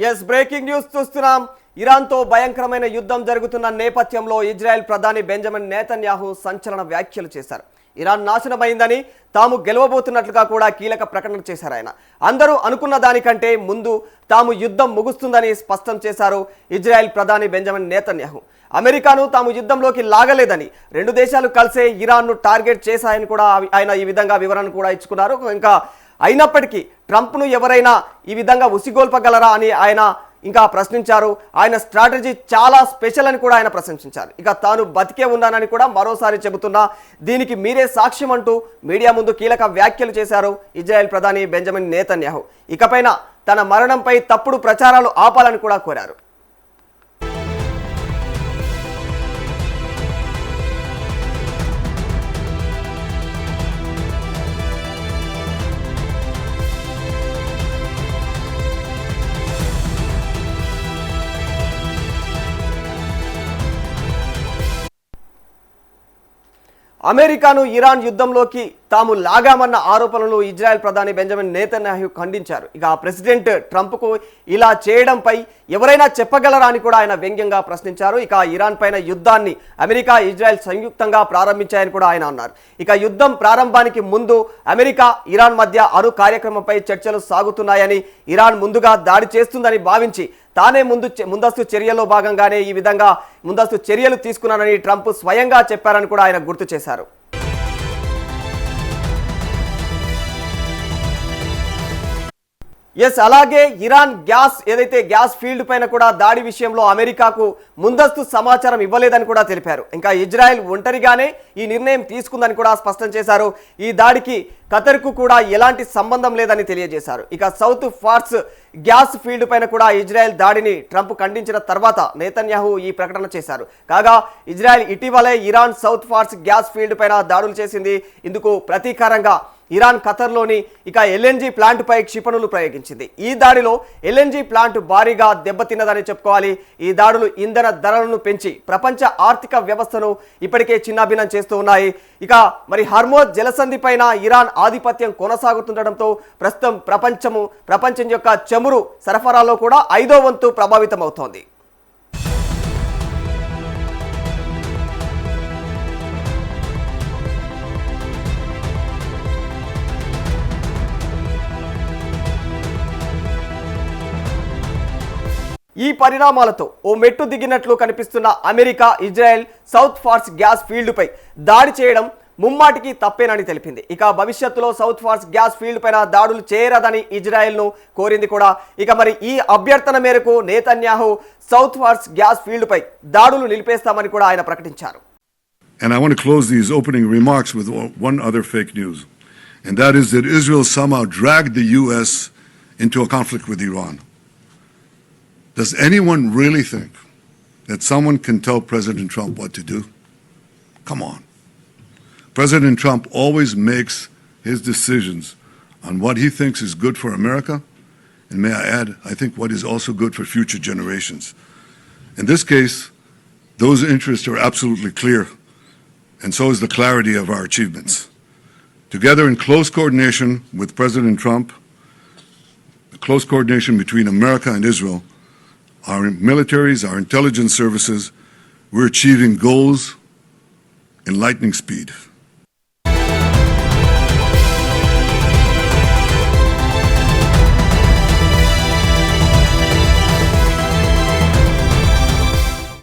Yes breaking news చూస్తున్నాం. ఇరాన్తో భయంకరమైన యుద్ధం జరుగుతున్న నేపథ్యంలో ఇజ్రాయెల్ ప్రధాని బెంజమిన్ నేతన్యాహు సంచలన వ్యాఖ్యలు చేశారు. ఇరాన్ నాశనమైందని, తాము గెలవబోతున్నట్లుగా కూడా కీలక ప్రకటన చేశారు. ఆయన అందరూ అనుకున్న దానికంటే ముందు తాము యుద్ధం ముగుస్తుందని స్పష్టం చేశారు ఇజ్రాయెల్ ప్రధాని బెంజమిన్ నేతన్యాహు. అమెరికాను తాము యుద్ధంలోకి లాగలేదని, రెండు దేశాలు కలిసే ఇరాన్ను టార్గెట్ చేశాయని కూడా ఆయన ఈ విధంగా వివరణ కూడా ఇచ్చుకున్నారు. ఇంకా అయినప్పటికీ ట్రంప్ను ఎవరైనా ఈ విధంగా ఉసిగోల్పగలరా అని ఆయన ఇంకా ప్రశ్నించారు. ఆయన స్ట్రాటజీ చాలా స్పెషల్ అని కూడా ఆయన ప్రశంసించారు. ఇక తాను బతికే ఉన్నానని కూడా మరోసారి చెబుతున్నా, దీనికి మీరే సాక్ష్యం అంటూ మీడియా ముందు కీలక వ్యాఖ్యలు చేశారు ఇజ్రాయెల్ ప్రధాని బెంజమిన్ నేతన్యాహు. ఇకపైన తన మరణంపై తప్పుడు ప్రచారాలు ఆపాలని కూడా కోరారు. అమెరికాను ఇరాన్ యుద్ధంలోకి తాము లాగామన్న ఆరోపణలు ఇజ్రాయెల్ ప్రధాని బెంజమిన్ నేతన్యాహు ఖండించారు. ఇక ప్రెసిడెంట్ ట్రంప్కు ఇలా చేయడంపై ఎవరైనా చెప్పగలరా అని కూడా ఆయన వ్యంగ్యంగా ప్రశ్నించారు. ఇక ఇరాన్ పైన యుద్ధాన్ని అమెరికా, ఇజ్రాయెల్ సంయుక్తంగా ప్రారంభించాయని కూడా ఆయన అన్నారు. ఇక యుద్ధం ప్రారంభానికి ముందు అమెరికా, ఇరాన్ మధ్య అణు కార్యక్రమంపై చర్చలు సాగుతున్నాయని, ఇరాన్ ముందుగా దాడి చేస్తుందని భావించి తానే ముందస్తు చర్యల్లో భాగంగానే ఈ విధంగా ముందస్తు చర్యలు తీసుకున్నారని ట్రంప్ స్వయంగా చెప్పారని కూడా ఆయన గుర్తు చేశారు. ఎస్, అలాగే ఇరాన్ ఏదైతే గ్యాస్ ఫీల్డ్ పైన కూడా దాడి విషయంలో అమెరికాకు ముందస్తు సమాచారం ఇవ్వలేదని కూడా తెలిపారు. ఇంకా ఇజ్రాయెల్ ఒంటరిగానే ఈ నిర్ణయం తీసుకుందని కూడా స్పష్టం చేశారు. ఈ దాడికి ఖతర్కు కూడా ఎలాంటి సంబంధం లేదని తెలియజేశారు. ఇక సౌత్ ఫార్స్ గ్యాస్ ఫీల్డ్ పైన కూడా ఇజ్రాయెల్ దాడిని ట్రంప్ ఖండించిన తర్వాత నేతన్యాహు ఈ ప్రకటన చేశారు. కాగా ఇజ్రాయెల్ ఇటీవలే Iran south Pars gas field పైన దాడులు చేసింది. ఇందుకు ప్రతీకారంగా ఇరాన్ ఖతర్లోని ఇక ఎల్ఎన్జీ ప్లాంట్ పై క్షిపణులు ప్రయోగించింది. ఈ దాడిలో ఎల్ఎన్జీ ప్లాంట్ భారీగా దెబ్బతిన్నదని చెప్పుకోవాలి. ఈ దాడులు ఇంధన ధరలను పెంచి ప్రపంచ ఆర్థిక వ్యవస్థను ఇప్పటికే చిన్నాభిన్నం చేస్తూ ఉన్నాయి. ఇక మరి హర్మోజ్ జలసంధి పైన ఇరాన్ ఆధిపత్యం కొనసాగుతుండటంతో ప్రస్తుతం ప్రపంచం యొక్క చమురు సరఫరాలో కూడా 5వ వంతు ప్రభావితం అవుతోంది. ఈ పరిణామాలతో ఓ మెట్టు దిగినట్లు కనిపిస్తున్న America, Israel South Pars gas ఫీల్డ్పై దాడి చేయడం ముమ్మాటికి తప్పేనని తెలిపింది. ఇక భవిష్యత్తులో సౌత్ ఫార్స్ గ్యాస్ ఫీల్డ్ పైన దాడులు చేయరాదని ఇజ్రాయెల్ను కోరింది కూడా. ఇక మరి ఈ అభ్యర్థన మేరకు Netanyahu South Pars gas field పై దాడులు నిలిపేస్తామని కూడా ఆయన ప్రకటించారు. And I want to close these opening remarks with one other fake news, and that is that Israel somehow dragged the US into a conflict with Iran. Does anyone really think that someone can tell President Trump what to do? Come on. President Trump always makes his decisions on what he thinks is good for America, and may I add, I think what is also good for future generations. In this case, those interests are absolutely clear, and so is the clarity of our achievements. Together in close coordination with President Trump, the close coordination between America and Israel, our militaries, our intelligence services, we're achieving goals in lightning speed.